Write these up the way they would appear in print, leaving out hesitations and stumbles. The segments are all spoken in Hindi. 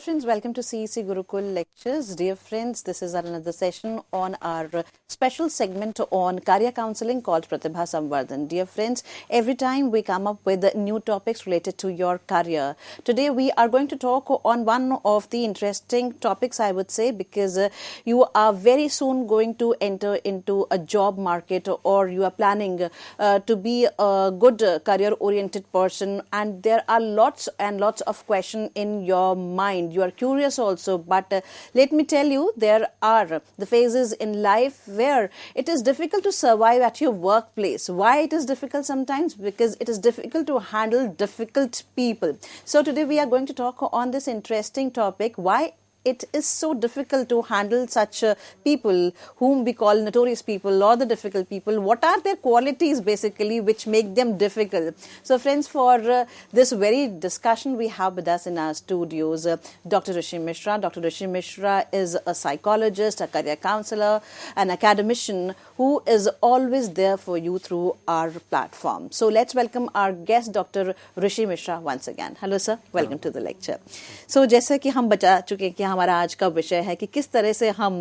friends, welcome to CEC Gurukul Lectures. Dear friends, this is another session on our special segment on career counseling called Pratibha Samvardhan. Dear friends, every time we come up with new topics related to your career. Today we are going to talk on one of the interesting topics, I would say, because you are very soon going to enter into a job market, or you are planning to be a good career-oriented person, and there are lots and lots of questions in your mind. You are curious also, but let me tell you, there are the phases in life where it is difficult to survive at your workplace. Why it is difficult sometimes? Because it is difficult to handle difficult people. So today we are going to talk on this interesting topic, why it is so difficult to handle such people whom we call notorious people or the difficult people. What are their qualities basically which make them difficult? So friends, for this very discussion we have with us in our studios Dr. Rishi Mishra. Dr. Rishi Mishra is a psychologist, a career counselor, an academician who is always there for you through our platform. So let's welcome our guest Dr. Rishi Mishra once again. Hello sir, welcome to the lecture. So जैसे कि हम बता चुके हैं कि हमारा आज का विषय है कि किस तरह से हम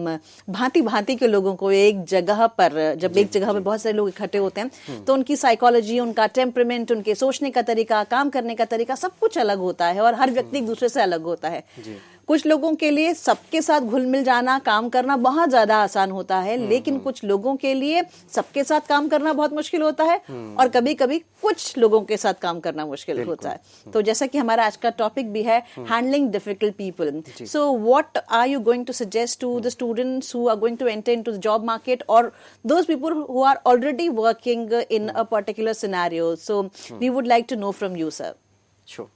भांति भांति के लोगों को एक जगह पर, जब एक जगह पर बहुत सारे लोग इकट्ठे होते हैं तो उनकी साइकोलॉजी, उनका टेम्परामेंट, उनके सोचने का तरीका, काम करने का तरीका सब कुछ अलग होता है और हर व्यक्ति एक दूसरे से अलग होता है। कुछ लोगों के लिए सबके साथ घुल मिल जाना, काम करना बहुत ज्यादा आसान होता है, लेकिन कुछ लोगों के लिए सबके साथ काम करना बहुत मुश्किल होता है और कभी कभी कुछ लोगों के साथ काम करना मुश्किल होता है। तो जैसा कि हमारा आज का टॉपिक भी है handling difficult people, so what are you going to suggest to the students who are going to enter into the job market और those people who are already working in a particular scenario? So we would like to know from you sir. Sure.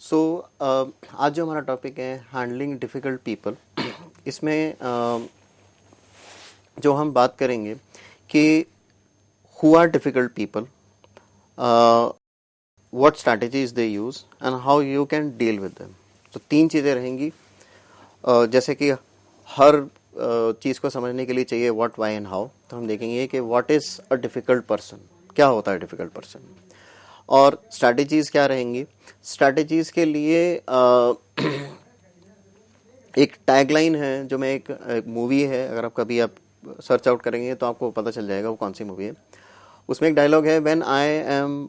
So आज जो हमारा टॉपिक है हैंडलिंग डिफ़िकल्ट पीपल, इसमें जो हम बात करेंगे कि who are difficult people, what strategies they use and how you can deal with them. तो तीन चीज़ें रहेंगी। जैसे कि हर चीज़ को समझने के लिए चाहिए व्हाट, व्हाई एंड हाउ। तो हम देखेंगे कि what is a difficult person, क्या होता है डिफ़िकल्ट पर्सन, और स्ट्रैटेजीज क्या रहेंगी। स्ट्रैटेजीज के लिए एक टैगलाइन है जो मैं एक मूवी है, अगर आप कभी आप सर्च आउट करेंगे तो आपको पता चल जाएगा वो कौन सी मूवी है। उसमें एक डायलॉग है, when I am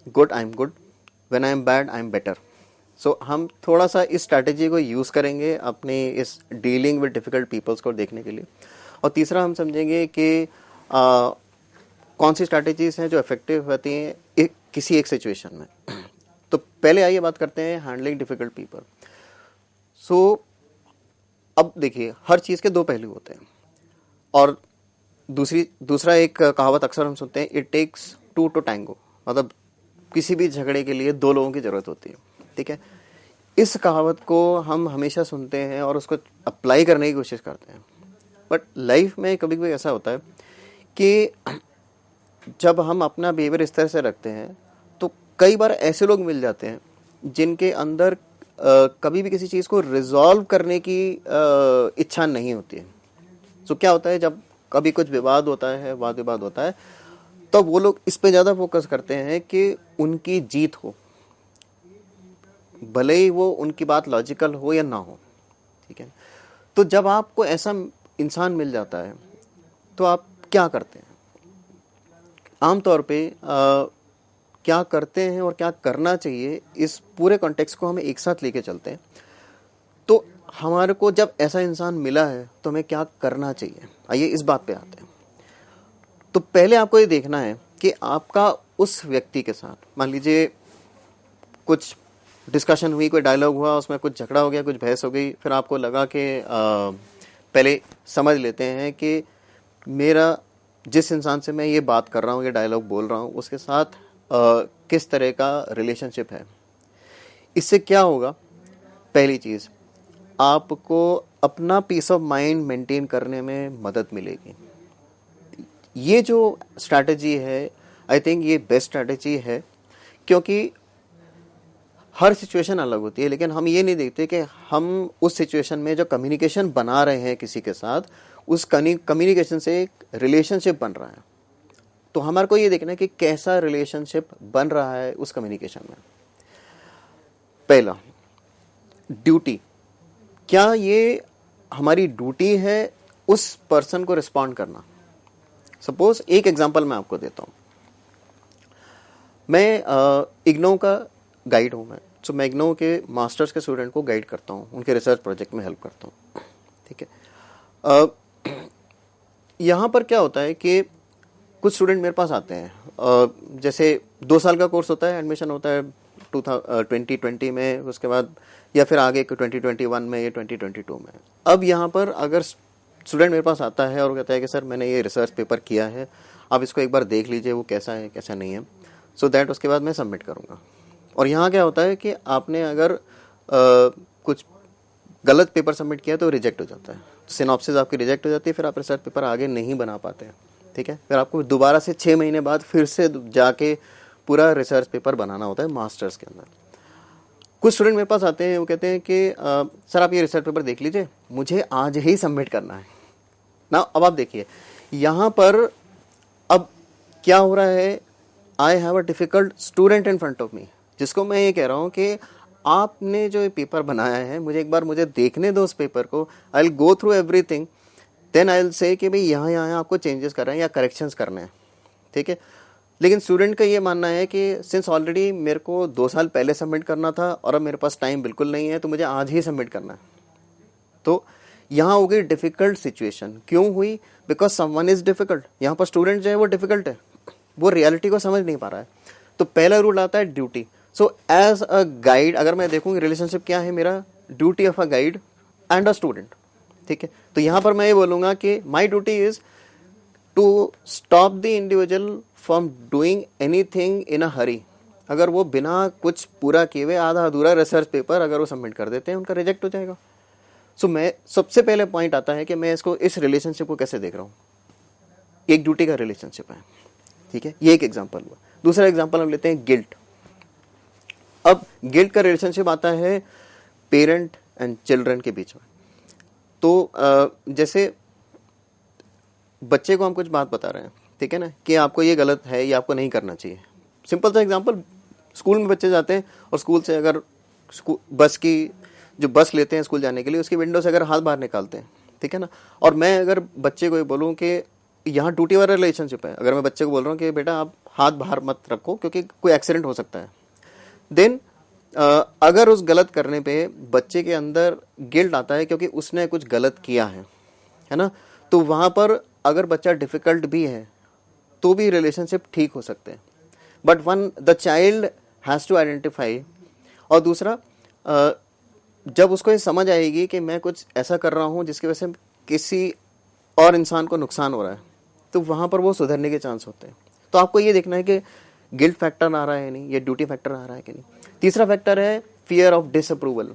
good I am good, when I am bad I am better. So हम थोड़ा सा इस स्ट्रैटेजी को यूज़ करेंगे अपने इस डीलिंग विद डिफ़िकल्ट पीपल्स को देखने के लिए। और तीसरा हम समझेंगे कि कौन सी स्ट्रैटेजीज हैं जो इफेक्टिव होती हैं किसी एक सिचुएशन में। तो पहले आइए बात करते हैं हैंडलिंग डिफिकल्ट पीपल। सो अब देखिए, हर चीज़ के दो पहलू होते हैं, और दूसरा एक कहावत अक्सर हम सुनते हैं, it takes two to tango, मतलब किसी भी झगड़े के लिए दो लोगों की ज़रूरत होती है। ठीक है, इस कहावत को हम हमेशा सुनते हैं और उसको अप्लाई करने की कोशिश करते हैं, बट लाइफ में कभी कभी ऐसा होता है कि जब हम अपना बिहेवियर इस तरह से रखते हैं तो कई बार ऐसे लोग मिल जाते हैं जिनके अंदर कभी भी किसी चीज़ को रिजॉल्व करने की इच्छा नहीं होती है। तो क्या होता है, जब कभी कुछ विवाद होता है, वाद विवाद होता है, तो वो लोग इस पे ज़्यादा फोकस करते हैं कि उनकी जीत हो, भले ही वो उनकी बात लॉजिकल हो या ना हो। ठीक है, तो जब आपको ऐसा इंसान मिल जाता है तो आप क्या करते हैं? आमतौर पे क्या करते हैं और क्या करना चाहिए, इस पूरे कॉन्टेक्स्ट को हमें एक साथ लेके चलते हैं। तो हमारे को जब ऐसा इंसान मिला है तो हमें क्या करना चाहिए, आइए इस बात पे आते हैं। तो पहले आपको ये देखना है कि आपका उस व्यक्ति के साथ, मान लीजिए कुछ डिस्कशन हुई, कोई डायलॉग हुआ, उसमें कुछ झगड़ा हो गया, कुछ बहस हो गई, फिर आपको लगा कि पहले समझ लेते हैं कि मेरा जिस इंसान से मैं ये बात कर रहा हूँ, ये डायलॉग बोल रहा हूँ, उसके साथ किस तरह का रिलेशनशिप है। इससे क्या होगा, पहली चीज़, आपको अपना पीस ऑफ माइंड मेंटेन करने में मदद मिलेगी। ये जो स्ट्रैटेजी है, आई थिंक ये बेस्ट स्ट्रैटेजी है, क्योंकि हर सिचुएशन अलग होती है, लेकिन हम ये नहीं देखते कि हम उस सिचुएशन में जो कम्युनिकेशन बना रहे हैं किसी के साथ, उस कम्युनिकेशन से एक रिलेशनशिप बन रहा है। तो हमारे को ये देखना है कि कैसा रिलेशनशिप बन रहा है उस कम्युनिकेशन में। पहला, ड्यूटी, क्या ये हमारी ड्यूटी है उस पर्सन को रिस्पॉन्ड करना? सपोज एक एग्जांपल मैं आपको देता हूँ। मैं इग्नो का गाइड हूँ मैं, तो मैं इग्नो के मास्टर्स के स्टूडेंट को गाइड करता हूँ, उनके रिसर्च प्रोजेक्ट में हेल्प करता हूँ, ठीक है। यहाँ पर क्या होता है कि कुछ स्टूडेंट मेरे पास आते हैं, जैसे 2 साल का कोर्स होता है, एडमिशन होता है 2020 में, उसके बाद या फिर आगे 2021 में या 2022 में। अब यहाँ पर अगर स्टूडेंट मेरे पास आता है और कहता है कि सर मैंने ये रिसर्च पेपर किया है, आप इसको एक बार देख लीजिए वो कैसा है कैसा नहीं है, सो दैट उसके बाद मैं सबमिट करूँगा। और यहाँ क्या होता है कि आपने अगर कुछ गलत पेपर सबमिट किया तो रिजेक्ट हो जाता है, सिनॉप्सिस आपकी रिजेक्ट हो जाती है, फिर आप रिसर्च पेपर आगे नहीं बना पाते, ठीक है। फिर आपको दोबारा से 6 महीने बाद फिर से जाके पूरा रिसर्च पेपर बनाना होता है मास्टर्स के अंदर। कुछ स्टूडेंट मेरे पास आते हैं, वो कहते हैं कि सर आप ये रिसर्च पेपर देख लीजिए, मुझे आज ही सबमिट करना है ना। अब आप देखिए यहाँ पर अब क्या हो रहा है, I have a difficult student in front of me, जिसको मैं ये कह रहा हूँ कि आपने जो ये पेपर बनाया है मुझे एक बार मुझे देखने दो उस पेपर को, I will go through everything, then I will say कि भाई यहाँ यहाँ आपको चेंजेस करना है या करेक्शंस करने हैं, ठीक है। लेकिन स्टूडेंट का ये मानना है कि सिंस ऑलरेडी मेरे को 2 साल पहले सबमिट करना था और अब मेरे पास टाइम बिल्कुल नहीं है, तो मुझे आज ही सबमिट करना है। तो यहाँ हो गई डिफिकल्ट सिचुएशन। क्यों हुई? Because someone is difficult. यहाँ पर स्टूडेंट जो है वो डिफिकल्ट है, वो रियलिटी को समझ नहीं पा रहा है। तो पहला रूल आता है duty. So as a guide अगर मैं देखूँ रिलेशनशिप क्या है मेरा, duty of a guide and a student, ठीक है। तो यहाँ पर मैं ये बोलूँगा कि my duty is to stop the individual from doing anything in a hurry. अगर वो बिना कुछ पूरा किए हुए आधा अधूरा रिसर्च पेपर अगर वो सबमिट कर देते हैं, उनका रिजेक्ट हो जाएगा। सो मैं सबसे पहले पॉइंट आता है कि मैं इसको इस रिलेशनशिप को कैसे देख रहा हूँ। एक ड्यूटी का रिलेशनशिप है, ठीक है, ये एक एग्जांपल हुआ। दूसरा एग्जांपल हम लेते हैं गिल्ट। अब गिल्ट का रिलेशनशिप आता है पेरेंट एंड चिल्ड्रन के बीच में। तो जैसे बच्चे को हम कुछ बात बता रहे हैं, ठीक है ना, कि आपको ये गलत है, ये आपको नहीं करना चाहिए। सिंपल सा एग्जांपल, स्कूल में बच्चे जाते हैं और स्कूल से अगर बस की जो बस लेते हैं स्कूल जाने के लिए, उसकी विंडो से अगर हाथ बाहर निकालते हैं, ठीक है ना, और मैं अगर बच्चे को ये बोलूँ कि यहाँ ड्यूटी वाला रिलेशनशिप है, अगर मैं बच्चे को बोल रहा हूँ कि बेटा आप हाथ बाहर मत रखो क्योंकि कोई एक्सीडेंट हो सकता है, देन अगर उस गलत करने पे बच्चे के अंदर गिल्ट आता है क्योंकि उसने कुछ गलत किया है ना, तो वहाँ पर अगर बच्चा डिफिकल्ट भी है तो भी रिलेशनशिप ठीक हो सकते हैं। But one the child has to identify. और दूसरा जब उसको ये समझ आएगी कि मैं कुछ ऐसा कर रहा हूँ जिसकी वजह से किसी और इंसान को नुकसान हो रहा है, तो वहाँ पर वो सुधरने के चांस होते हैं। तो आपको ये देखना है कि गिल्ट फैक्टर आ रहा है नहीं, ये ड्यूटी फैक्टर आ रहा है कि नहीं। तीसरा फैक्टर है फियर ऑफ डिसअप्रूवल।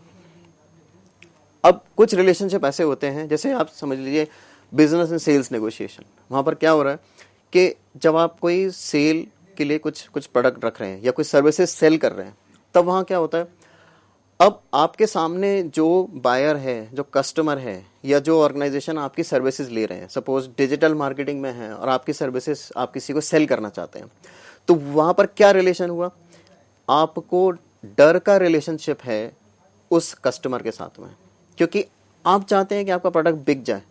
अब कुछ रिलेशनशिप ऐसे होते हैं, जैसे आप समझ लीजिए बिजनेस एंड सेल्स नेगोशिएशन। वहाँ पर क्या हो रहा है कि जब आप कोई सेल के लिए कुछ प्रोडक्ट रख रहे हैं या कोई सर्विसेज सेल कर रहे हैं, तब वहाँ क्या होता है, अब आपके सामने जो बायर है, जो कस्टमर है, या जो ऑर्गेनाइजेशन आपकी सर्विसेज ले रहे हैं, सपोज डिजिटल मार्केटिंग में है और आपकी सर्विसेज आप किसी को सेल करना चाहते हैं, तो वहाँ पर क्या रिलेशन हुआ, आपको डर का रिलेशनशिप है उस कस्टमर के साथ में, क्योंकि आप चाहते हैं कि आपका प्रोडक्ट बिक जाए,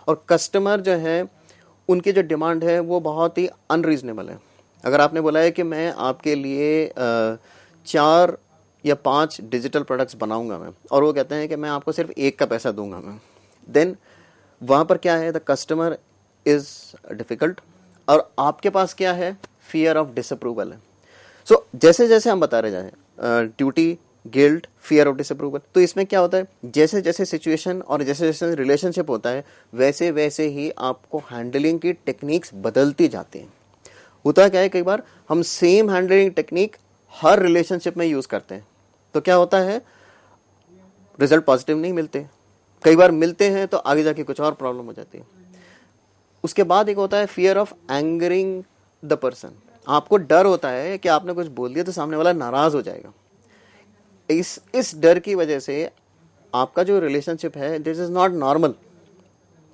और कस्टमर जो है उनकी जो डिमांड है वो बहुत ही अनरीजनेबल है। अगर आपने बोला है कि मैं आपके लिए 4 या 5 डिजिटल प्रोडक्ट्स बनाऊंगा मैं, और वो कहते हैं कि मैं आपको सिर्फ 1 का पैसा दूंगा मैं, देन वहाँ पर क्या है, द कस्टमर इज डिफिकल्ट, और आपके पास क्या है, फियर ऑफ डिसअप्रूवल है। सो जैसे जैसे हम बता रहे जाए duty, guilt, fear of disapproval, तो इसमें क्या होता है, जैसे जैसे सिचुएशन और जैसे जैसे रिलेशनशिप होता है वैसे वैसे ही आपको हैंडलिंग की टेक्निक्स बदलती जाती हैं। होता क्या है, कई बार हम सेम हैंडलिंग टेक्निक हर रिलेशनशिप में यूज करते हैं, तो क्या होता है, रिजल्ट पॉजिटिव नहीं मिलते, कई बार मिलते हैं तो आगे जाके कुछ और प्रॉब्लम हो जाती है। उसके बाद एक होता है फियर ऑफ एंगरिंग द पर्सन। आपको डर होता है कि आपने कुछ बोल दिया तो सामने वाला नाराज हो जाएगा। इस डर की वजह से आपका जो रिलेशनशिप है दिस इज नॉट नॉर्मल।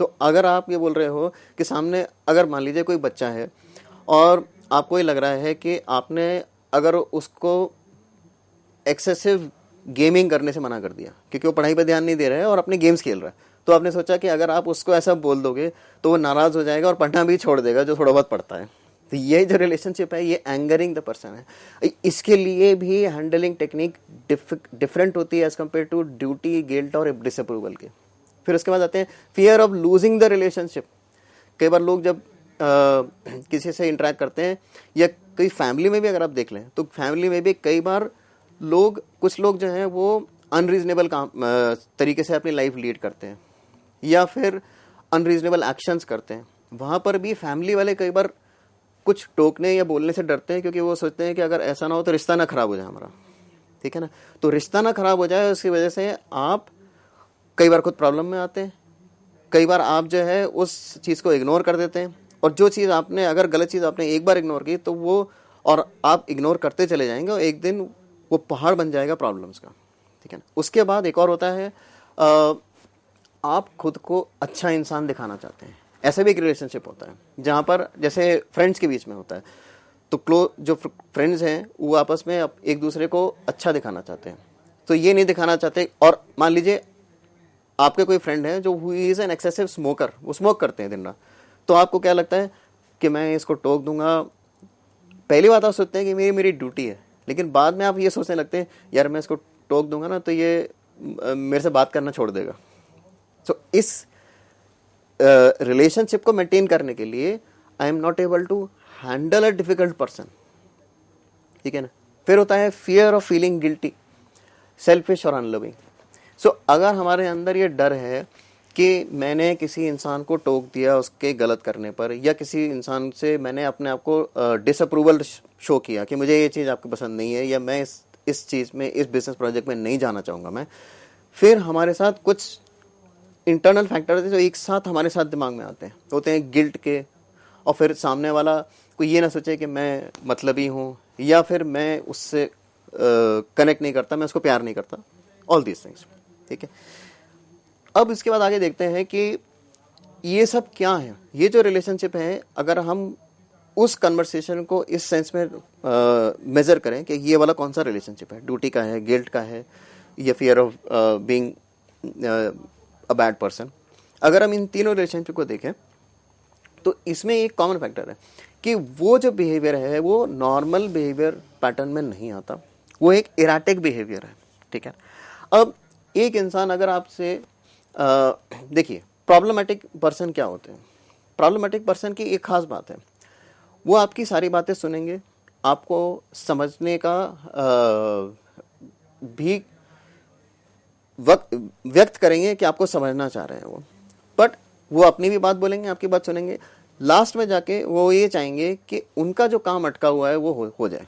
तो अगर आप ये बोल रहे हो कि सामने अगर मान लीजिए कोई बच्चा है और आपको ये लग रहा है कि आपने अगर उसको एक्सेसिव गेमिंग करने से मना कर दिया क्योंकि वो पढ़ाई पर ध्यान नहीं दे रहा है और अपने गेम्स खेल रहा है। तो आपने सोचा कि अगर आप उसको ऐसा बोल दोगे तो वो नाराज हो जाएगा और पढ़ना भी छोड़ देगा जो थोड़ा बहुत पढ़ता है। तो ये जो रिलेशनशिप है ये एंगरिंग द पर्सन है। इसके लिए भी हैंडलिंग टेक्निक डिफरेंट होती है as compare to duty, guilt और डिसअप्रूवल के। फिर उसके बाद आते हैं fear of losing the relationship. कई बार लोग जब किसी से इंटरेक्ट करते हैं या कई फैमिली में भी अगर आप देख लें तो फैमिली में भी कई बार कुछ लोग जो हैं वो अनरीजनेबल काम तरीके से अपनी लाइफ लीड करते हैं या फिर अनरीजनेबल एक्शंस करते हैं। वहाँ पर भी फैमिली वाले कई बार कुछ टोकने या बोलने से डरते हैं क्योंकि वो सोचते हैं कि अगर ऐसा ना हो तो रिश्ता ना खराब हो जाए हमारा, ठीक है ना। तो रिश्ता ना खराब हो जाए उसकी वजह से आप कई बार खुद प्रॉब्लम में आते हैं, कई बार आप जो है उस चीज़ को इग्नोर कर देते हैं और जो चीज़ आपने अगर गलत चीज़ आपने एक बार इग्नोर की तो वो और आप इग्नोर करते चले जाएंगे और एक दिन वो पहाड़ बन जाएगा प्रॉब्लम्स का, ठीक है ना। उसके बाद एक और होता है आप खुद को अच्छा इंसान दिखाना चाहते हैं। ऐसा भी एक रिलेशनशिप होता है जहाँ पर जैसे फ्रेंड्स के बीच में होता है तो जो फ्रेंड्स हैं वो आपस में एक दूसरे को अच्छा दिखाना चाहते हैं। तो ये नहीं दिखाना चाहते और मान लीजिए आपके कोई फ्रेंड है जो who is an excessive smoker, वो स्मोक करते हैं दिन रात, तो आपको क्या लगता है कि मैं इसको टोक दूंगा। पहली बात आप सोचते हैं कि मेरी ड्यूटी है, लेकिन बाद में आप ये सोचने लगते हैं यार मैं इसको टोक दूंगा ना तो ये मेरे से बात करना छोड़ देगा। तो इस रिलेशनशिप को मेंटेन करने के लिए I am not able to handle a difficult person, ठीक है ना। फिर होता है fear of feeling guilty, selfish और अनलविंग। सो अगर हमारे अंदर ये डर है कि मैंने किसी इंसान को टोक दिया उसके गलत करने पर या किसी इंसान से मैंने अपने आप को डिसअप्रूवल शो किया कि मुझे ये चीज़ आपको पसंद नहीं है या मैं इस चीज़ में इस बिजनेस प्रोजेक्ट में नहीं जाना चाहूँगा मैं, फिर हमारे साथ कुछ इंटरनल फैक्टर्स जो एक साथ हमारे साथ दिमाग में आते हैं, होते हैं गिल्ट के। और फिर सामने वाला कोई ये ना सोचे कि मैं मतलबी हूँ या फिर मैं उससे कनेक्ट नहीं करता, मैं उसको प्यार नहीं करता, ऑल दीज थिंग्स, ठीक है। अब इसके बाद आगे देखते हैं कि ये सब क्या है। ये जो रिलेशनशिप है अगर हम उस कन्वर्सेशन को इस सेंस में मेजर करें कि ये वाला कौन सा रिलेशनशिप है, ड्यूटी का है, गिल्ट का है या fear of being a bad person, अगर हम इन तीनों रिलेशनशिप को देखें तो इसमें एक कॉमन फैक्टर है कि वो जो बिहेवियर है वो नॉर्मल बिहेवियर पैटर्न में नहीं आता, वो एक इराटिक बिहेवियर है, ठीक है। अब एक इंसान अगर आपसे देखिए प्रॉब्लमेटिक पर्सन क्या होते हैं। प्रॉब्लमेटिक पर्सन की एक खास बात है, वो आपकी सारी बातें सुनेंगे, आपको समझने का भी व्यक्त करेंगे कि आपको समझना चाह रहे हैं वो, बट वो अपनी भी बात बोलेंगे, आपकी बात सुनेंगे, लास्ट में जाके वो ये चाहेंगे कि उनका जो काम अटका हुआ है वो हो जाए।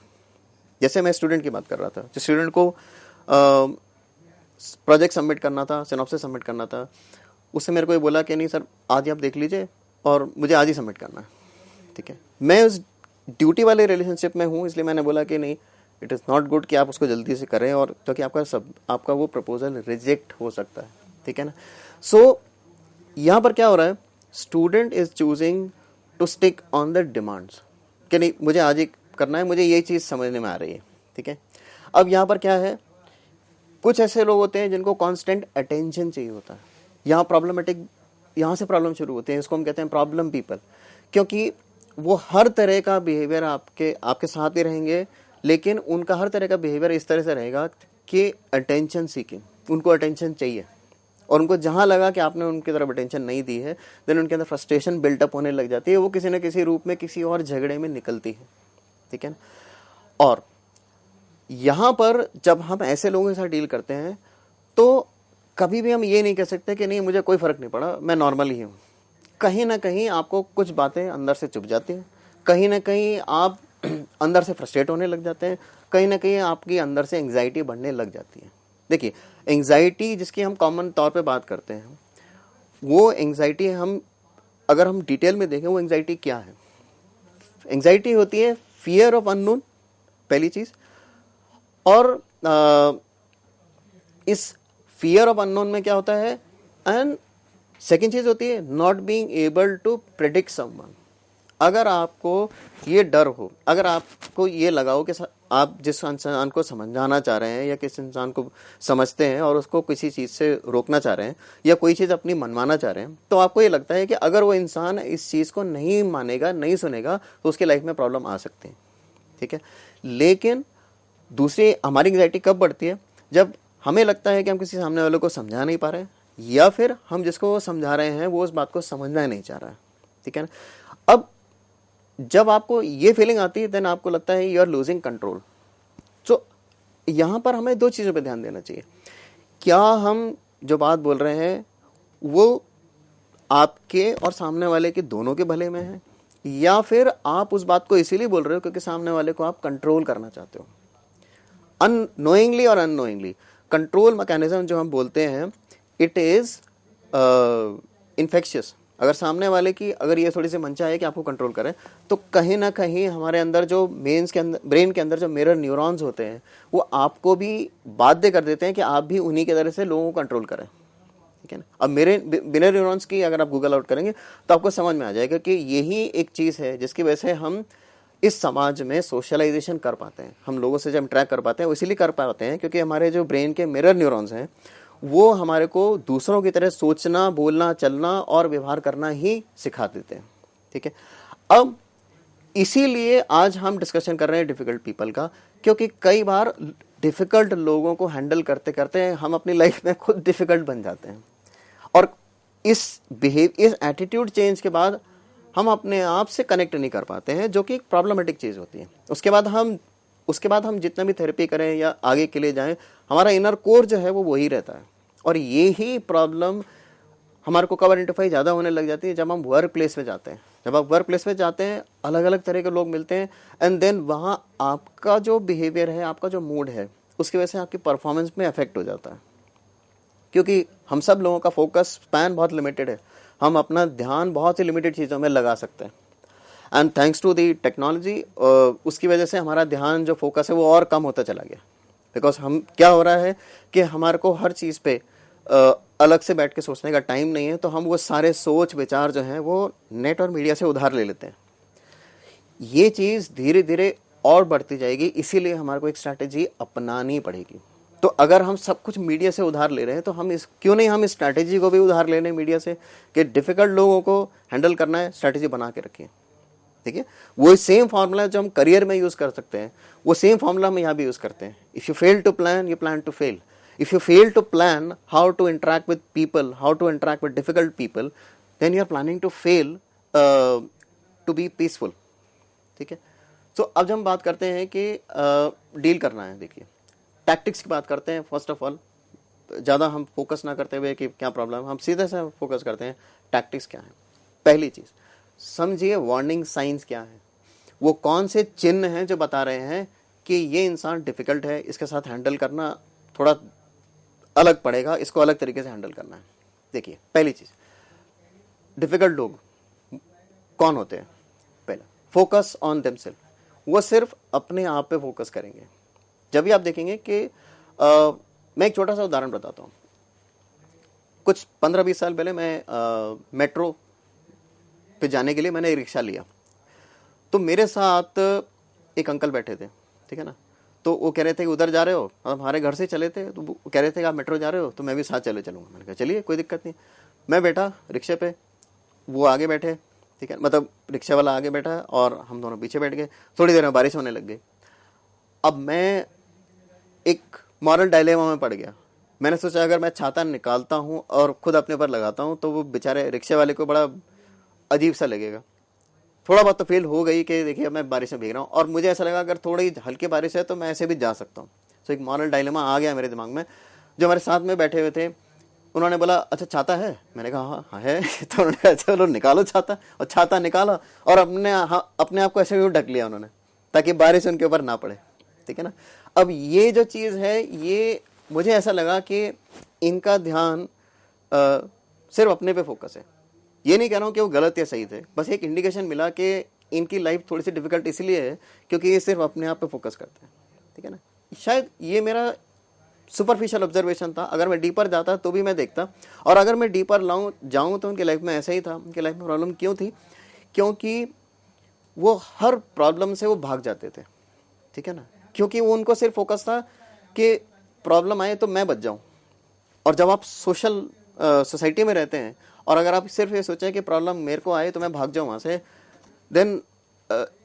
जैसे मैं स्टूडेंट की बात कर रहा था, जो स्टूडेंट को प्रोजेक्ट सबमिट करना था, सिनॉप्सिस सबमिट करना था, उससे मेरे को ये बोला कि नहीं सर आज ही आप देख लीजिए और मुझे आज ही सबमिट करना है, ठीक है। मैं उस ड्यूटी वाले रिलेशनशिप में हूँ, इसलिए मैंने बोला कि नहीं इट इज़ नॉट गुड कि आप उसको जल्दी से करें और क्योंकि आपका वो प्रपोजल रिजेक्ट हो सकता है, ठीक है ना। सो यहाँ पर क्या हो रहा है, student is choosing to stick on the demands कि नहीं मुझे आज ही करना है, मुझे ये चीज़ समझने में आ रही है, ठीक है। अब यहाँ पर क्या है, कुछ ऐसे लोग होते हैं जिनको कांस्टेंट अटेंशन चाहिए होता है। यहाँ से प्रॉब्लम शुरू होते हैं, इसको हम कहते हैं प्रॉब्लम पीपल, क्योंकि वो हर तरह का बिहेवियर आपके साथ ही रहेंगे, लेकिन उनका हर तरह का बिहेवियर इस तरह से रहेगा कि अटेंशन सीकिंग, उनको अटेंशन चाहिए और उनको जहाँ लगा कि आपने उनकी तरफ अटेंशन नहीं दी है देन उनके अंदर फ्रस्ट्रेशन बिल्टअप होने लग जाती है, वो किसी न किसी रूप में किसी और झगड़े में निकलती है, ठीक है ना। और यहाँ पर जब हम ऐसे लोगों के साथ डील करते हैं तो कभी भी हम ये नहीं कह सकते कि नहीं मुझे कोई फ़र्क नहीं पड़ा, मैं नॉर्मल ही हूँ। कहीं ना कहीं आपको कुछ बातें अंदर से चुभ जाती हैं, कहीं ना कहीं आप अंदर से फ्रस्ट्रेट होने लग जाते हैं, कहीं ना कहीं आपकी अंदर से एंग्जाइटी बढ़ने लग जाती है। देखिए एंग्जाइटी जिसकी हम कॉमन तौर पे बात करते हैं, वो एंग्जाइटी अगर हम डिटेल में देखें वो एंग्जाइटी क्या है। एंग्जाइटी होती है फियर ऑफ अननोन, पहली चीज़, और इस फियर ऑफ अननोन में क्या होता है एंड सेकेंड चीज होती है not being able to predict someone. अगर आपको ये डर हो, अगर आपको ये लगा हो कि आप जिस इंसान को समझाना चाह रहे हैं या किस इंसान को समझते हैं और उसको किसी चीज़ से रोकना चाह रहे हैं या कोई चीज़ अपनी मनवाना चाह रहे हैं, तो आपको ये लगता है कि अगर वो इंसान इस चीज़ को नहीं मानेगा, नहीं सुनेगा, तो उसकी लाइफ में प्रॉब्लम आ सकती है, ठीक है। लेकिन दूसरी हमारी एंग्जाइटी कब बढ़ती है? जब हमें लगता है कि हम किसी सामने वाले को समझा नहीं पा रहे हैं, या फिर हम जिसको वो समझा रहे हैं वो उस बात को समझना ही नहीं चाह रहा है, ठीक है ना। अब जब आपको ये फीलिंग आती है, देन आपको लगता है यू आर लूजिंग कंट्रोल। तो यहाँ पर हमें दो चीज़ों पे ध्यान देना चाहिए। क्या हम जो बात बोल रहे हैं वो आपके और सामने वाले के दोनों के भले में है, या फिर आप उस बात को इसीलिए बोल रहे हो क्योंकि सामने वाले को आप कंट्रोल करना चाहते हो, अननोइंगली और अननोइंगली। कंट्रोल मैकेनिज्म जो हम बोलते हैं, इट इज इन्फेक्शियस। अगर सामने वाले की अगर ये थोड़ी सी मंशा है कि आपको कंट्रोल करें, तो कहीं ना कहीं हमारे अंदर जो ब्रेन के अंदर जो मिरर न्यूरॉन्स होते हैं, वो आपको भी बाध्य कर देते हैं कि आप भी उन्हीं की तरह से लोगों को कंट्रोल करें, ठीक है ना। अब मेरे मिरर न्यूरॉन्स की अगर आप गूगल आउट करेंगे तो आपको समझ में आ जाएगा कि यही एक चीज़ है जिसकी वजह से हम इस समाज में सोशलाइजेशन कर पाते हैं, हम लोगों से जब इंटरेक्ट कर पाते हैं, वो इसीलिए कर पाते हैं क्योंकि हमारे जो ब्रेन के मिरर न्यूरॉन्स हैं वो हमारे को दूसरों की तरह सोचना, बोलना, चलना और व्यवहार करना ही सिखा देते हैं, ठीक है। अब इसीलिए आज हम डिस्कशन कर रहे हैं डिफिकल्ट पीपल का, क्योंकि कई बार डिफिकल्ट लोगों को हैंडल करते करते हम अपनी लाइफ में खुद डिफिकल्ट बन जाते हैं, और इस एटीट्यूड चेंज के बाद हम अपने आप से कनेक्ट नहीं कर पाते हैं, जो कि एक प्रॉब्लमेटिक चीज़ होती है। उसके बाद हम जितना भी थेरेपी करें या आगे के लिए जाएं, हमारा इनर कोर जो है वो वही रहता है। और ये ही प्रॉब्लम हमारे को कब आइडेंटिफाई ज़्यादा होने लग जाती है? जब हम वर्क प्लेस में जाते हैं। जब आप वर्क प्लेस में जाते हैं, अलग अलग तरह के लोग मिलते हैं, एंड देन वहाँ आपका जो बिहेवियर है, आपका जो मूड है, उसकी वजह से आपकी परफॉर्मेंस में अफेक्ट हो जाता है। क्योंकि हम सब लोगों का फोकस स्पैन बहुत लिमिटेड है, हम अपना ध्यान बहुत ही लिमिटेड चीज़ों में लगा सकते हैं। And thanks to the technology, उसकी वजह से हमारा ध्यान जो फोकस है वो और कम होता चला गया। बिकॉज हम क्या हो रहा है कि हमारे को हर चीज़ पे अलग से बैठ के सोचने का टाइम नहीं है, तो हम वो सारे सोच विचार जो हैं वो नेट और मीडिया से उधार ले लेते हैं। ये चीज़ धीरे धीरे और बढ़ती जाएगी, इसीलिए हमारे को एक स्ट्रैटेजी अपनानी पड़ेगी। तो अगर हम सब कुछ मीडिया से उधार ले रहे हैं, तो क्यों नहीं हम इस स्ट्रैटेजी को भी उधार ले लें मीडिया से, कि डिफिकल्ट लोगों को हैंडल करना है, स्ट्रैटेजी बना के रखिए, ठीक है। वो सेम फार्मूला जो हम करियर में यूज कर सकते हैं, वो सेम फार्मूला हम यहाँ भी यूज करते हैं। If you fail to plan, you plan to fail. If you fail to plan how to interact with people, how to interact with difficult people, then you are planning to fail to be peaceful, ठीक है। तो अब जब हम बात करते हैं कि डील करना है, देखिए टैक्टिक्स की बात करते हैं। फर्स्ट ऑफ ऑल, ज़्यादा हम फोकस ना करते हुए कि क्या प्रॉब्लम, हम सीधे से फोकस करते हैं टैक्टिक्स क्या है। पहली चीज़ समझिए, वार्निंग साइंस क्या है। वो कौन से चिन्ह हैं जो बता रहे हैं कि ये इंसान डिफिकल्ट है, इसके साथ हैंडल करना थोड़ा अलग पड़ेगा, इसको अलग तरीके से हैंडल करना है। देखिए पहली चीज़, डिफिकल्ट लोग कौन होते हैं? पहला, फोकस ऑन देमसेल्फ। वो सिर्फ अपने आप पे फोकस करेंगे। जब भी आप देखेंगे कि मैं एक छोटा सा उदाहरण बताता हूँ। कुछ 15-20 साल पहले मैं मेट्रो पे जाने के लिए मैंने रिक्शा लिया, तो मेरे साथ एक अंकल बैठे थे, ठीक है ना। तो वो कह रहे थे कि उधर जा रहे हो, अब हमारे घर से चले थे, तो वो कह रहे थे कि आप मेट्रो जा रहे हो, तो मैं भी साथ चलूँगा। मैंने कहा चलिए, कोई दिक्कत नहीं। मैं बैठा रिक्शे पे, वो आगे बैठे, ठीक है, मतलब रिक्शा वाला आगे बैठा और हम दोनों पीछे बैठ गए। थोड़ी देर में बारिश होने लग गई। अब मैं एक मॉरल डायलेमा में पड़ गया। मैंने सोचा अगर मैं छाता निकालता हूँ और खुद अपने पर लगाता हूँ तो वो बेचारे रिक्शे वाले को बड़ा अजीब सा लगेगा। थोड़ा बहुत तो फील हो गई कि देखिए मैं बारिश में भीग रहा हूँ, और मुझे ऐसा लगा अगर थोड़ी हल्की बारिश है तो मैं ऐसे भी जा सकता हूँ। तो एक मॉरल डायलेमा आ गया मेरे दिमाग में। जो हमारे साथ में बैठे हुए थे उन्होंने बोला अच्छा छाता है? मैंने कहा हाँ हाँ है। तो उन्होंने कहा चलो निकालो छाता, और छाता निकाला और अपने आप को ऐसे भी ढक लिया उन्होंने, ताकि बारिश उनके ऊपर ना पड़े, ठीक है ना। अब ये जो चीज़ है, ये मुझे ऐसा लगा कि इनका ध्यान सिर्फ अपने पे फोकस है। ये नहीं कह रहा हूँ कि वो गलत या सही थे, बस एक इंडिकेशन मिला कि इनकी लाइफ थोड़ी सी डिफिकल्ट इसलिए है क्योंकि ये सिर्फ अपने आप पे फोकस करते हैं, ठीक है ना। शायद ये मेरा सुपरफिशियल ऑब्जर्वेशन था। अगर मैं डीपर जाता तो भी मैं देखता, और अगर मैं डीपर जाऊँ तो उनकी लाइफ में ऐसा ही था। उनकी लाइफ में प्रॉब्लम क्यों थी? क्योंकि वो हर प्रॉब्लम से वो भाग जाते थे, ठीक है ना। क्योंकि वो उनको सिर्फ फोकस था कि प्रॉब्लम आए तो मैं बच जाऊं। और जब आप सोशल सोसाइटी में रहते हैं और अगर आप सिर्फ ये सोचें कि प्रॉब्लम मेरे को आए तो मैं भाग जाऊं वहां से, देन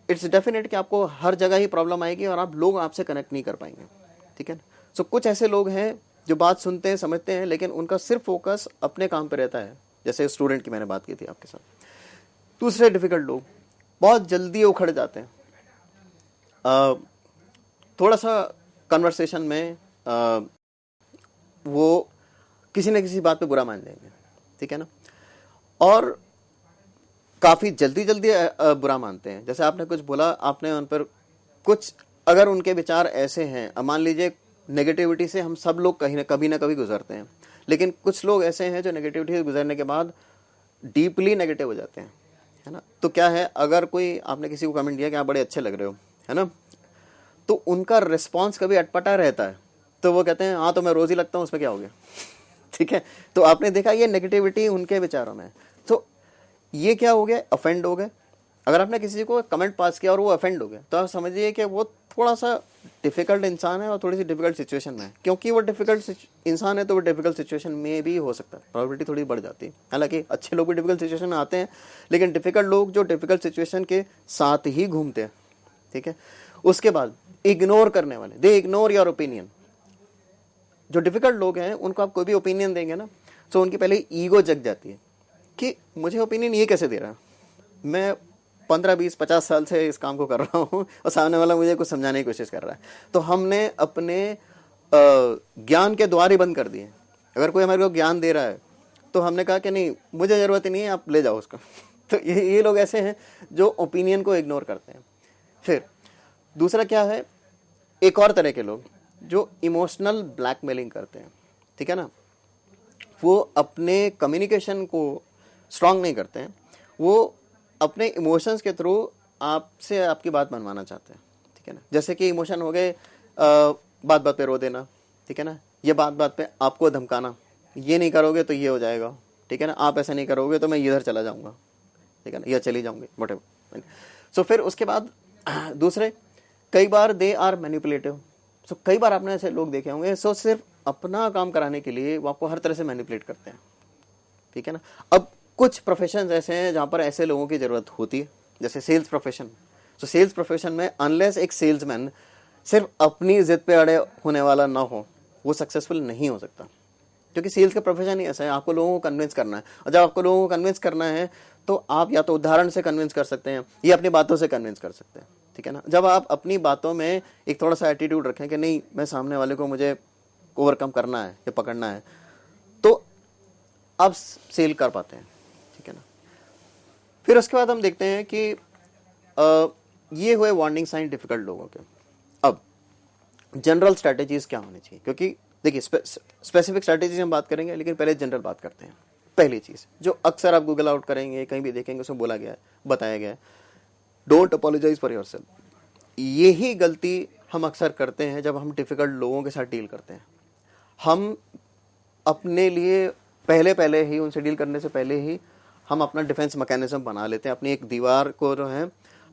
इट्स डेफिनेट कि आपको हर जगह ही प्रॉब्लम आएगी और आप लोग आपसे कनेक्ट नहीं कर पाएंगे, ठीक है ना। सो कुछ ऐसे लोग हैं जो बात सुनते हैं, समझते हैं, लेकिन उनका सिर्फ फोकस अपने काम पे रहता है, जैसे स्टूडेंट की मैंने बात की थी आपके साथ। दूसरे डिफिकल्ट लोग बहुत जल्दी उखड़ जाते हैं, थोड़ा सा कन्वर्सेशन में वो किसी न किसी बात पे बुरा मान जाएंगे, ठीक है ना, और काफी जल्दी जल्दी बुरा मानते हैं। जैसे आपने कुछ बोला, आपने उन पर कुछ, अगर उनके विचार ऐसे हैं, मान लीजिए नेगेटिविटी से हम सब लोग कहीं ना कभी गुजरते हैं, लेकिन कुछ लोग ऐसे हैं जो नेगेटिविटी से गुजरने के बाद डीपली नेगेटिव हो जाते हैं, है ना। तो क्या है, अगर कोई आपने किसी को कमेंट दिया कि आप बड़े अच्छे लग रहे हो, है ना, तो उनका रिस्पॉन्स कभी अटपटा रहता है, तो वो कहते हैं हाँ तो मैं रोज ही लगता हूँ, उसमें क्या हो गया ठीक है। तो आपने देखा ये नेगेटिविटी उनके विचारों में। तो ये क्या हो गया, अफेंड हो गए। अगर आपने किसी को कमेंट पास किया और वो अफेंड हो गया, तो आप समझिए कि वो थोड़ा सा डिफिकल्ट इंसान है और थोड़ी सी डिफिकल्ट सिचुएशन में है। क्योंकि वो डिफिकल्ट इंसान है तो वो डिफिकल्ट सिचुएशन में भी हो सकता है, प्रोबेबिलिटी थोड़ी बढ़ जाती है। हालांकि अच्छे लोग भी डिफिकल्ट सिचुएशन में आते हैं, लेकिन डिफिकल्ट लोग जो डिफिकल्ट सिचुएशन के साथ ही घूमते हैं, ठीक है। उसके बाद इग्नोर करने वाले, दे इग्नोर योर ओपिनियन। जो डिफिकल्ट लोग हैं उनको आप कोई भी ओपिनियन देंगे ना, तो उनकी पहले ईगो जग जाती है कि मुझे ओपिनियन ये कैसे दे रहा है, मैं 15-20-50 साल से इस काम को कर रहा हूँ और सामने वाला मुझे कुछ समझाने की कोशिश कर रहा है। तो हमने अपने ज्ञान के द्वार ही बंद कर दिए। अगर कोई हमारे को ज्ञान दे रहा है तो हमने कहा कि नहीं, मुझे ज़रूरत ही नहीं है, आप ले जाओ उसको तो ये लोग ऐसे हैं जो ओपिनियन को इग्नोर करते हैं। फिर दूसरा क्या है, एक और तरह के लोग जो इमोशनल ब्लैकमेलिंग करते हैं, ठीक है ना। वो अपने कम्युनिकेशन को स्ट्रांग नहीं करते हैं, वो अपने इमोशंस के थ्रू आपसे आपकी बात मनवाना चाहते हैं, ठीक है ना। जैसे कि इमोशन हो गए, बात बात पे रो देना, ठीक है ना, ये बात बात पे आपको धमकाना, ये नहीं करोगे तो ये हो जाएगा, ठीक है ना, आप ऐसा नहीं करोगे तो मैं इधर चला जाऊंगा, ठीक है ना, या चली जाऊंगी, व्हाटएवर। सो फिर उसके बाद दूसरे, कई बार दे आर मैनिपुलेटिव। सो कई बार आपने ऐसे लोग देखे होंगे, सो सिर्फ अपना काम कराने के लिए वो आपको हर तरह से मैनिपुलेट करते हैं, ठीक है ना। अब कुछ प्रोफेशन ऐसे हैं जहां पर ऐसे लोगों की जरूरत होती है, जैसे सेल्स प्रोफेशन। तो सेल्स प्रोफेशन में अनलेस एक सेल्समैन सिर्फ अपनी जिद पे अड़े होने वाला ना हो, वो सक्सेसफुल नहीं हो सकता। क्योंकि सेल्स का प्रोफेशन ही ऐसा है, आपको लोगों को कन्विंस करना है, और जब आपको लोगों को कन्विंस करना है तो आप या तो उदाहरण से कन्विंस कर सकते हैं या अपनी बातों से कन्विंस कर सकते हैं, ठीक है ना। जब आप अपनी बातों में एक थोड़ा सा एटीट्यूड रखें कि नहीं, मैं सामने वाले को मुझे ओवरकम करना है या पकड़ना है, तो आप सेल कर पाते हैं, ठीक है ना। फिर उसके बाद हम देखते हैं कि ये हुए वार्निंग साइन डिफिकल्ट लोगों के। अब जनरल स्ट्रेटेजीज क्या होनी चाहिए, क्योंकि देखिए स्पेसिफिक स्ट्रेटेजीज हम बात करेंगे, लेकिन पहले जनरल बात करते हैं। पहली चीज जो अक्सर आप गूगल आउट करेंगे, कहीं भी देखेंगे, उसमें बोला गया है, बताया गया है, डोंट अपोलोजाइज फॉर योरसेल्फ। यही गलती हम अक्सर करते हैं जब हम डिफिकल्ट लोगों के साथ डील करते हैं। हम अपने लिए पहले ही उनसे डील करने से पहले ही हम अपना डिफेंस मैकेनिज्म बना लेते हैं, अपनी एक दीवार को जो है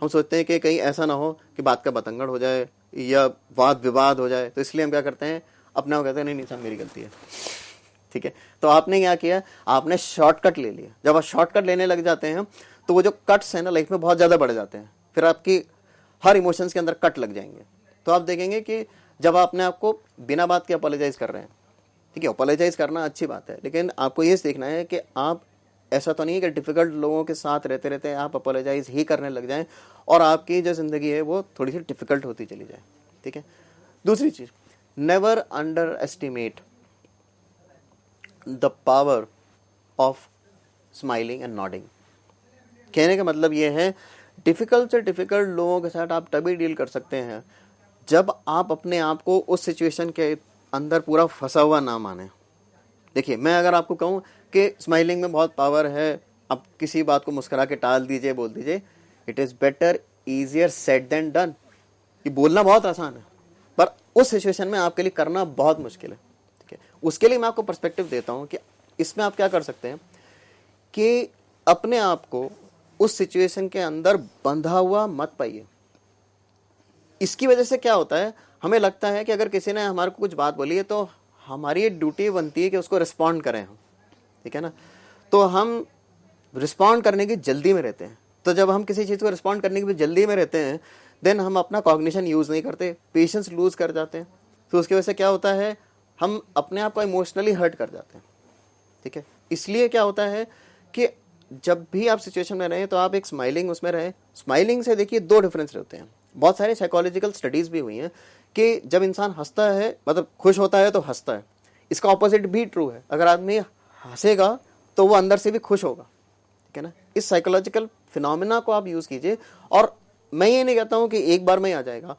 हम सोचते हैं कि कहीं ऐसा ना हो कि बात का बतंगड़ हो जाए या वाद विवाद हो जाए। तो इसलिए हम क्या करते हैं, अपने को कहते हैं नहीं नहीं साहब मेरी गलती है, ठीक है। तो आपने क्या किया, आपने शॉर्टकट ले लिया। जब आप शॉर्टकट लेने लग जाते हैं तो वो जो कट्स हैं ना लाइफ में बहुत ज्यादा बढ़ जाते हैं, फिर आपकी हर इमोशंस के अंदर कट लग जाएंगे। तो आप देखेंगे कि जब आपने आपको बिना बात के अपोलोजाइज कर रहे हैं, ठीक है, अपोलोजाइज करना अच्छी बात है, लेकिन आपको ये देखना है कि आप ऐसा तो नहीं है कि डिफिकल्ट लोगों के साथ रहते रहते आप अपोलोजाइज ही करने लग जाएं और आपकी जो जिंदगी है वो थोड़ी सी डिफिकल्ट होती चली जाए, ठीक है। दूसरी चीज, never under estimate the power of smiling and nodding. कहने का मतलब ये है, डिफिकल्ट से डिफिकल्ट लोगों के साथ आप तभी डील कर सकते हैं जब आप अपने आप को उस सिचुएशन के अंदर पूरा फंसा हुआ ना माने। देखिए, मैं अगर आपको कहूं कि स्माइलिंग में बहुत पावर है, आप किसी बात को मुस्कुरा के टाल दीजिए, बोल दीजिए, it is better easier said than done. ये बोलना बहुत आसान है, पर उस सिचुएशन में आपके लिए करना बहुत मुश्किल है, ठीक है। उसके लिए मैं आपको पर्सपेक्टिव देता हूं कि इसमें आप क्या कर सकते हैं कि अपने आप को उस सिचुएशन के अंदर बंधा हुआ मत पाइए। इसकी वजह से क्या होता है, हमें लगता है कि अगर किसी ने हमारे को कुछ बात बोली है तो हमारी ड्यूटी बनती है कि उसको रिस्पॉन्ड करें हम, ठीक है ना। तो हम रिस्पॉन्ड करने की जल्दी में रहते हैं। तो जब हम किसी चीज़ को रिस्पॉन्ड करने की जल्दी में रहते हैं, देन हम अपना कॉग्निशन यूज़ नहीं करते, पेशेंस लूज कर जाते हैं। तो उसकी वजह से क्या होता है, हम अपने आप को इमोशनली हर्ट कर जाते हैं, ठीक है। इसलिए क्या होता है कि जब भी आप सिचुएशन में रहें तो आप एक स्माइलिंग उसमें रहें। स्माइलिंग से देखिए दो डिफरेंस रहते हैं, बहुत सारे साइकोलॉजिकल स्टडीज़ भी हुई हैं कि जब इंसान हंसता है, मतलब खुश होता है तो हंसता है। इसका ऑपोजिट भी ट्रू है, अगर आदमी हंसेगा तो वो अंदर से भी खुश होगा, ठीक है ना। इस साइकोलॉजिकल फिनोमिना को आप यूज़ कीजिए। और मैं ये नहीं कहता हूँ कि एक बार में आ जाएगा,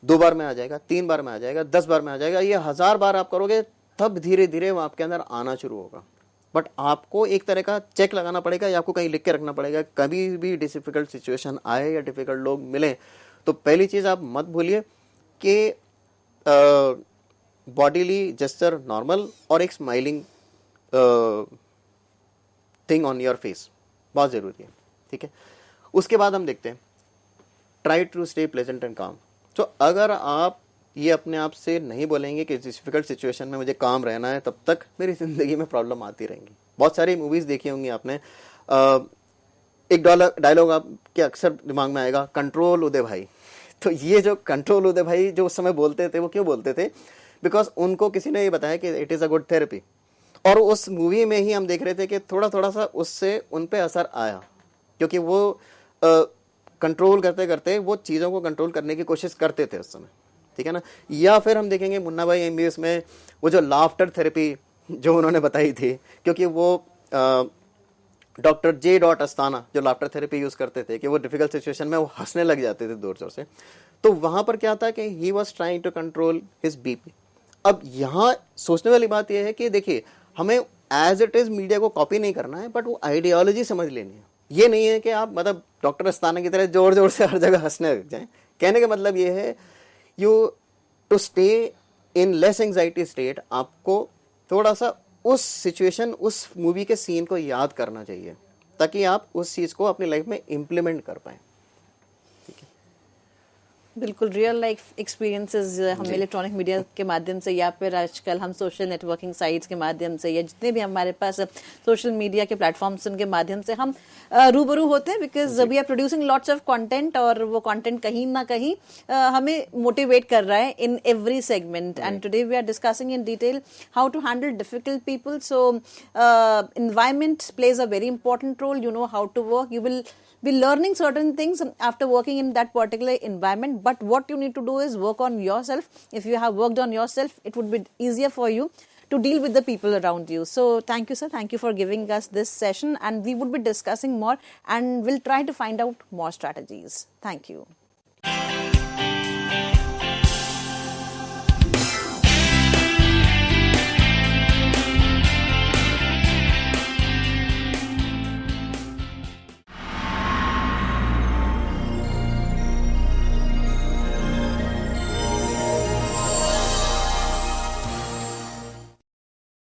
2 बार में आ जाएगा, 3 बार में आ जाएगा, 10 बार में आ जाएगा, ये 1000 बार आप करोगे तब धीरे धीरे वो आपके अंदर आना शुरू होगा। बट आपको एक तरह का चेक लगाना पड़ेगा या आपको कहीं लिख के रखना पड़ेगा, कभी भी डिफिकल्ट सिचुएशन आए या डिफिकल्ट लोग मिले तो पहली चीज़ आप मत भूलिए कि बॉडीली जेस्चर नॉर्मल और एक smiling thing on your face बहुत ज़रूरी है, ठीक है। उसके बाद हम देखते हैं try to stay pleasant and calm. तो अगर आप ये अपने आप से नहीं बोलेंगे कि डिफिकल्ट सिचुएशन में मुझे काम रहना है, तब तक मेरी ज़िंदगी में प्रॉब्लम आती रहेंगी। बहुत सारी मूवीज़ देखी होंगी आपने, एक डायलॉग आपके अक्सर दिमाग में आएगा, कंट्रोल उदय भाई। तो ये जो कंट्रोल उदय भाई जो उस समय बोलते थे, वो क्यों बोलते थे? बिकॉज उनको किसी ने ये बताया कि it is a good therapy. और उस मूवी में ही हम देख रहे थे कि थोड़ा थोड़ा सा उससे उन पे असर आया, क्योंकि वो कंट्रोल करते करते वो चीज़ों को कंट्रोल करने की कोशिश करते थे उस समय, ठीक है ना। या फिर हम देखेंगे मुन्ना भाई एमबीबीएस में वो जो लाफ्टर थेरेपी जो उन्होंने बताई थी, क्योंकि वो डॉक्टर जे डॉट अस्ताना जो लाफ्टर थेरेपी यूज़ करते थे कि वो डिफिकल्ट सिचुएशन में वो हंसने लग जाते थे जोर जोर से। तो वहाँ पर क्या था कि he was trying to control his BP. अब यहाँ सोचने वाली बात यह है कि देखिए, हमें एज इट इज़ मीडिया को कॉपी नहीं करना है, बट वो आइडियोलॉजी समझ लेनी है। ये नहीं है कि आप मतलब डॉक्टर अस्ताना की तरह जोर जोर से हर जगह हंसने लग जाएं। कहने का मतलब ये है, you to stay in less anxiety state, आपको थोड़ा सा उस सिचुएशन, उस मूवी के सीन को याद करना चाहिए ताकि आप उस चीज़ को अपनी लाइफ में इम्प्लीमेंट कर पाएं। बिल्कुल रियल लाइफ एक्सपीरियंसेस हम इलेक्ट्रॉनिक मीडिया के माध्यम से या फिर आजकल हम सोशल नेटवर्किंग साइट्स के माध्यम से या जितने भी हमारे पास सोशल मीडिया के प्लेटफॉर्म्स उनके माध्यम से हम रूबरू होते हैं, because we are producing lots of content और वो कंटेंट कहीं ना कहीं हमें मोटिवेट कर रहा है in every segment. And today we are discussing in detail how to handle difficult people. So environment plays a very important role. You know how to work. You will be learning certain things after working in that particular environment, but what you need to do is work on yourself. If you have worked on yourself, it would be easier for you to deal with the people around you. So thank you, sir. Thank you for giving us this session, and we would be discussing more and we'll try to find out more strategies. Thank you.